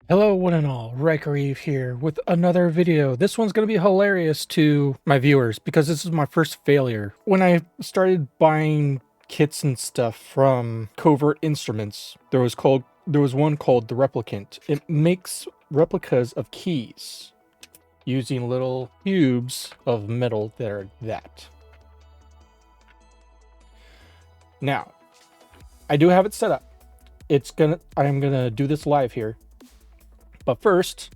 Hello one and all, Riker Eve here with another video. This one's going to be hilarious to my viewers because this is my first failure. When I started buying kits and stuff from Covert Instruments, there was one called the Replicant. It makes replicas of keys using little cubes of metal that are that. Now, I do have it set up. I am gonna do this live here. But first,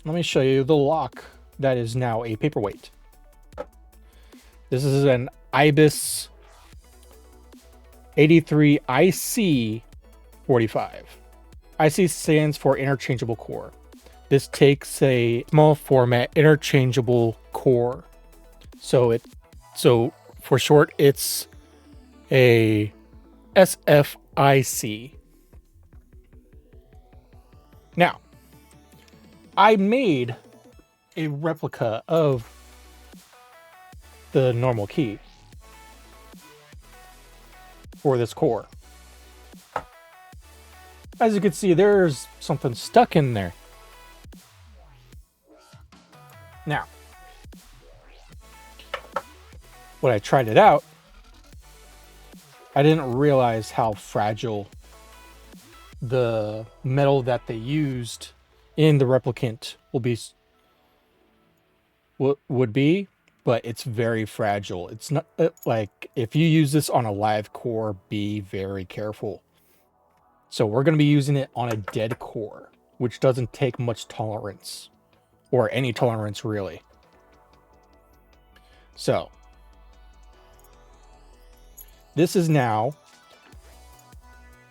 let me show you the lock that is now a paperweight. This is an IBIS 83 IC45. IC stands for interchangeable core. This takes a small format interchangeable core. So for short, it's a SFIC. Now, I made a replica of the normal key for this core. As you can see, there's something stuck in there. Now, when I tried it out, I didn't realize how fragile the metal that they used in the replicant would be, but it's very fragile. It's not like if you use this on a live core, be very careful. So we're going to be using it on a dead core, which doesn't take much tolerance, or any tolerance really. So this is now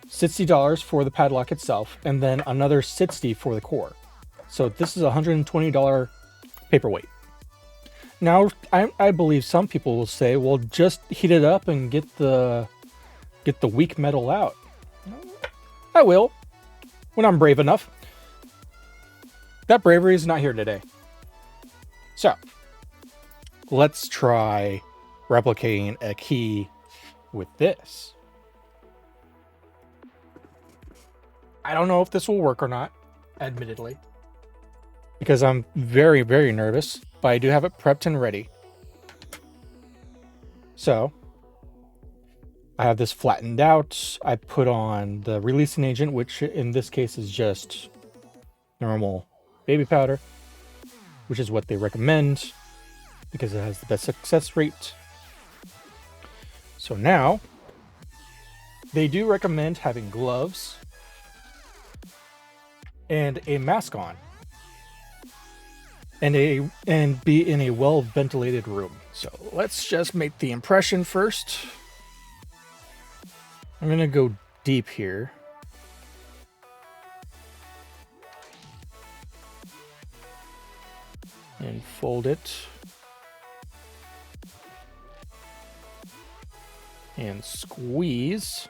$60 for the padlock itself, and then another $60 for the core. So this is a $120 paperweight. Now, I believe some people will say, well, just heat it up and get the weak metal out. I will, when I'm brave enough. That bravery is not here today. So, let's try replicating a key with this. I don't know if this will work or not, admittedly, because I'm very, very nervous, but I do have it prepped and ready. So I have this flattened out. I put on the releasing agent, which in this case is just normal baby powder, which is what they recommend because it has the best success rate. So now they do recommend having gloves and a mask on, and be in a well ventilated room. So let's just make the impression first. I'm gonna go deep here. And fold it. And squeeze.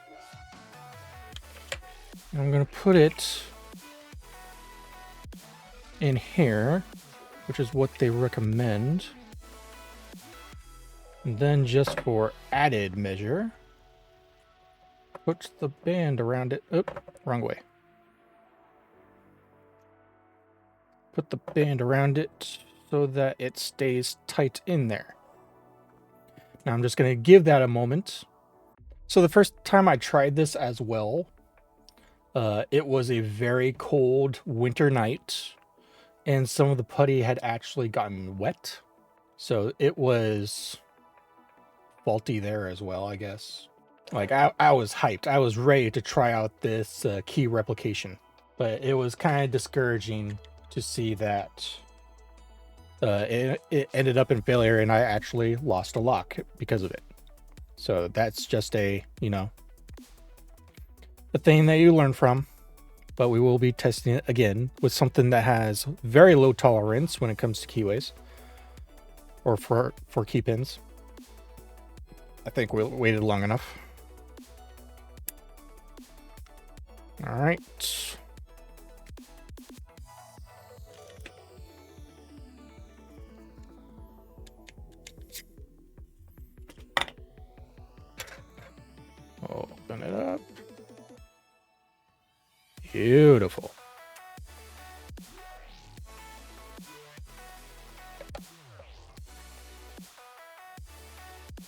And I'm gonna put it in here, which is what they recommend. And then just for added measure, put the band around it. Oh, wrong way. Put the band around it so that it stays tight in there. Now I'm just going to give that a moment. So the first time I tried this as well, it was a very cold winter night, and some of the putty had actually gotten wet. So it was faulty there as well, I guess. Like I was hyped. I was ready to try out this key replication, but it was kind of discouraging to see that it ended up in failure, and I actually lost a lock because of it. So that's just a thing that you learn from. But we will be testing it again with something that has very low tolerance when it comes to keyways, or for key pins. I think we waited long enough. All right. Open it up. Beautiful.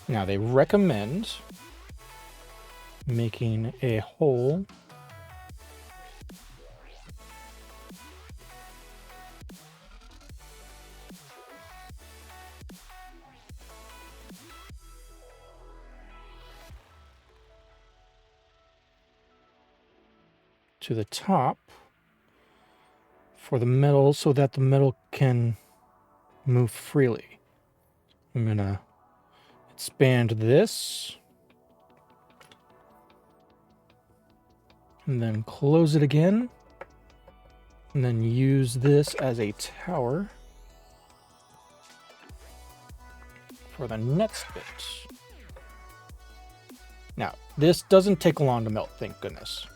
Now they recommend making a hole to the top for the metal so that the metal can move freely. I'm gonna expand this and then close it again, and then use this as a tower for the next bit. Now, this doesn't take long to melt, thank goodness.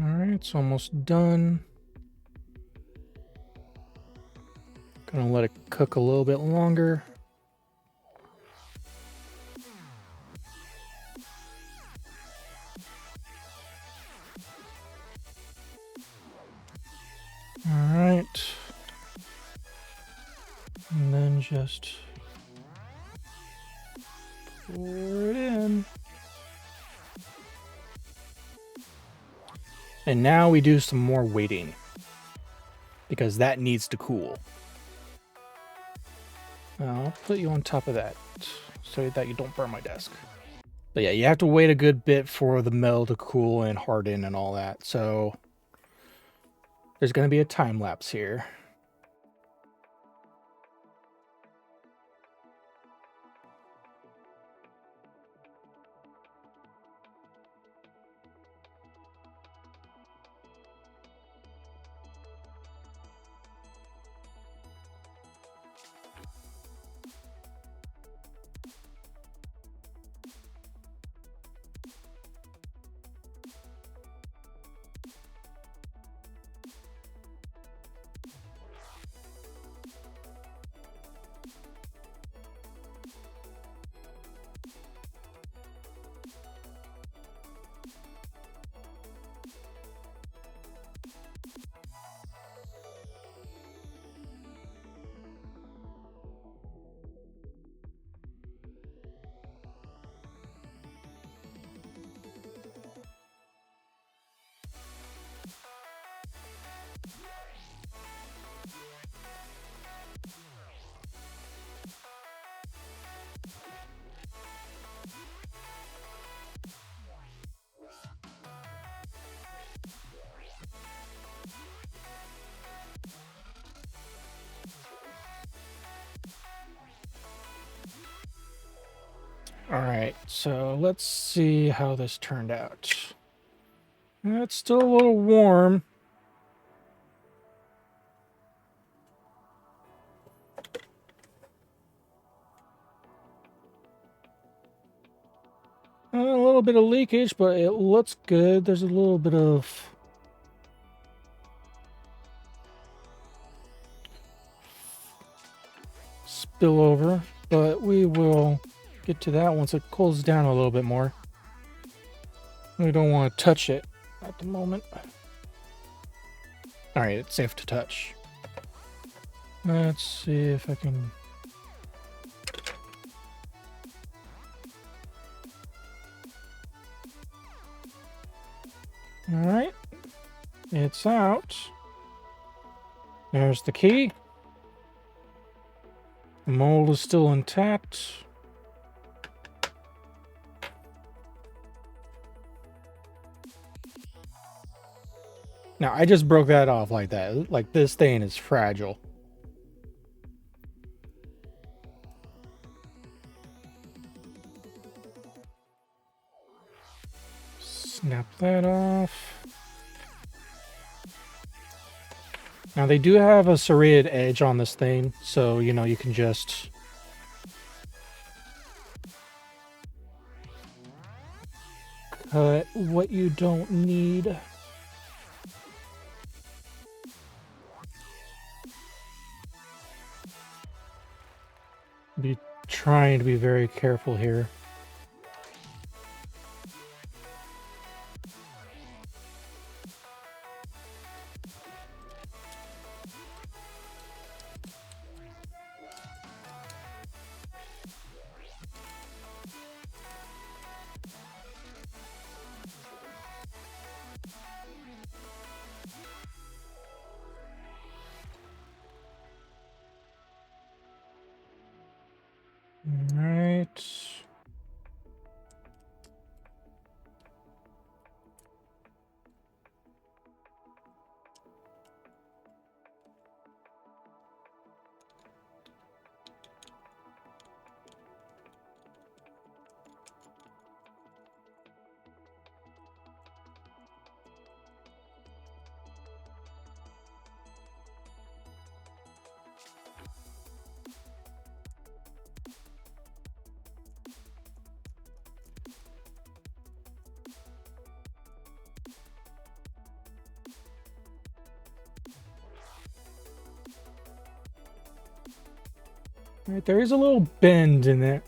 Alright, it's almost done. Gonna let it cook a little bit longer. Alright. And then just pour it in. And now we do some more waiting, because that needs to cool. I'll put you on top of that so that you don't burn my desk. But yeah, you have to wait a good bit for the metal to cool and harden and all that. So there's going to be a time lapse here. Alright, so let's see how this turned out. It's still a little warm. A little bit of leakage, but it looks good. There's a little bit of spillover, but we will get to that once it cools down a little bit more. We don't want to touch it at the moment. Alright, it's safe to touch. Let's see if I can... Alright, it's out. There's the key. The mold is still intact. Now, I just broke that off like that. Like, this thing is fragile. Snap that off. Now they do have a serrated edge on this thing, so you know you can just cut what you don't need. Be trying to be very careful here. All right. All right, there is a little bend in it.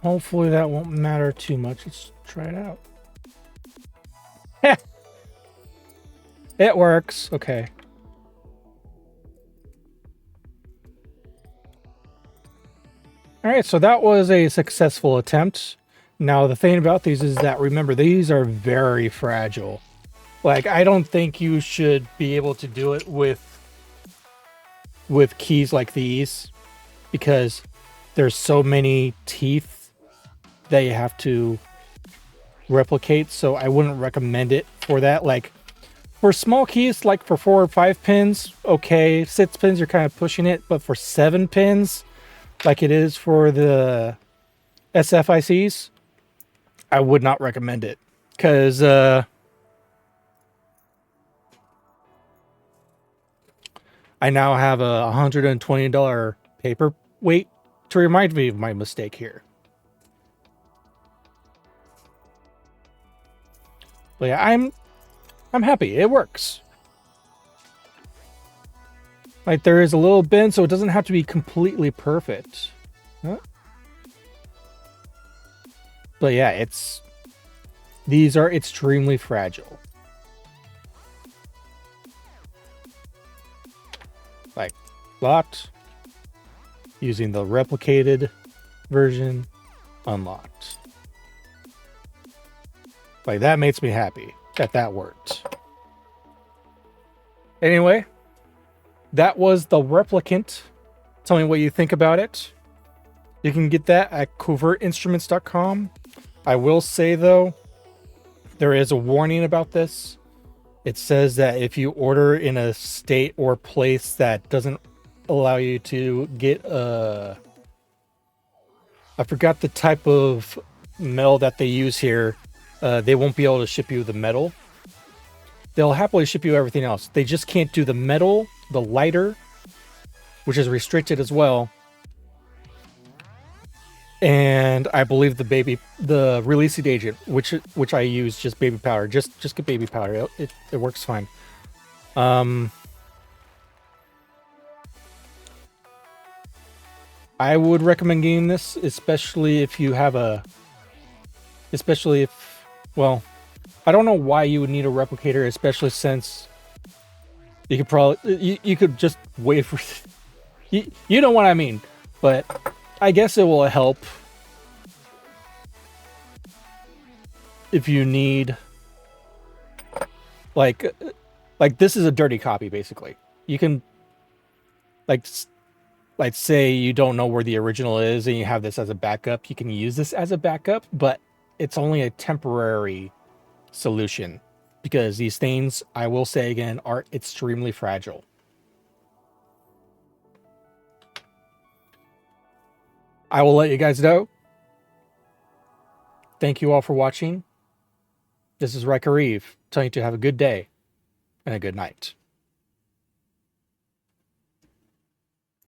Hopefully that won't matter too much. Let's try it out. It works. Okay. All right, so that was a successful attempt. Now, the thing about these is that, remember, these are very fragile. Like, I don't think you should be able to do it with keys like these, because there's so many teeth that you have to replicate, so I wouldn't recommend it for that. Like, for small keys, like for 4 or 5 pins, okay. 6 pins, you're kind of pushing it, but for 7 pins, like it is for the SFICs, I would not recommend it, because I now have a $120 paperweight to remind me of my mistake here. But yeah, I'm happy. It works. Like, there is a little bend, so it doesn't have to be completely perfect. Huh? But yeah, these are extremely fragile. Like, locked. Using the replicated version, unlocked. Like, that makes me happy that that worked. Anyway, that was the Replicant. Tell me what you think about it. You can get that at covertinstruments.com. I will say, though, there is a warning about this. It says that if you order in a state or place that doesn't allow you to get I forgot the type of metal that they use here. They won't be able to ship you the metal. They'll happily ship you everything else. They just can't do the metal, the lighter, which is restricted as well. And I believe the releasing agent, which I use, just baby powder. Just get baby powder. It works fine. I would recommend getting this, especially if you have well, I don't know why you would need a replicator, especially since you could probably you could just wait for you know what I mean. But I guess it will help if you need, like this is a dirty copy, basically. You can like say you don't know where the original is and you have this as a backup. You can use this as a backup, but it's only a temporary solution, because these things, I will say again, are extremely fragile. I will let you guys know. Thank you all for watching. This is Riker Eve, telling you to have a good day. and a good night.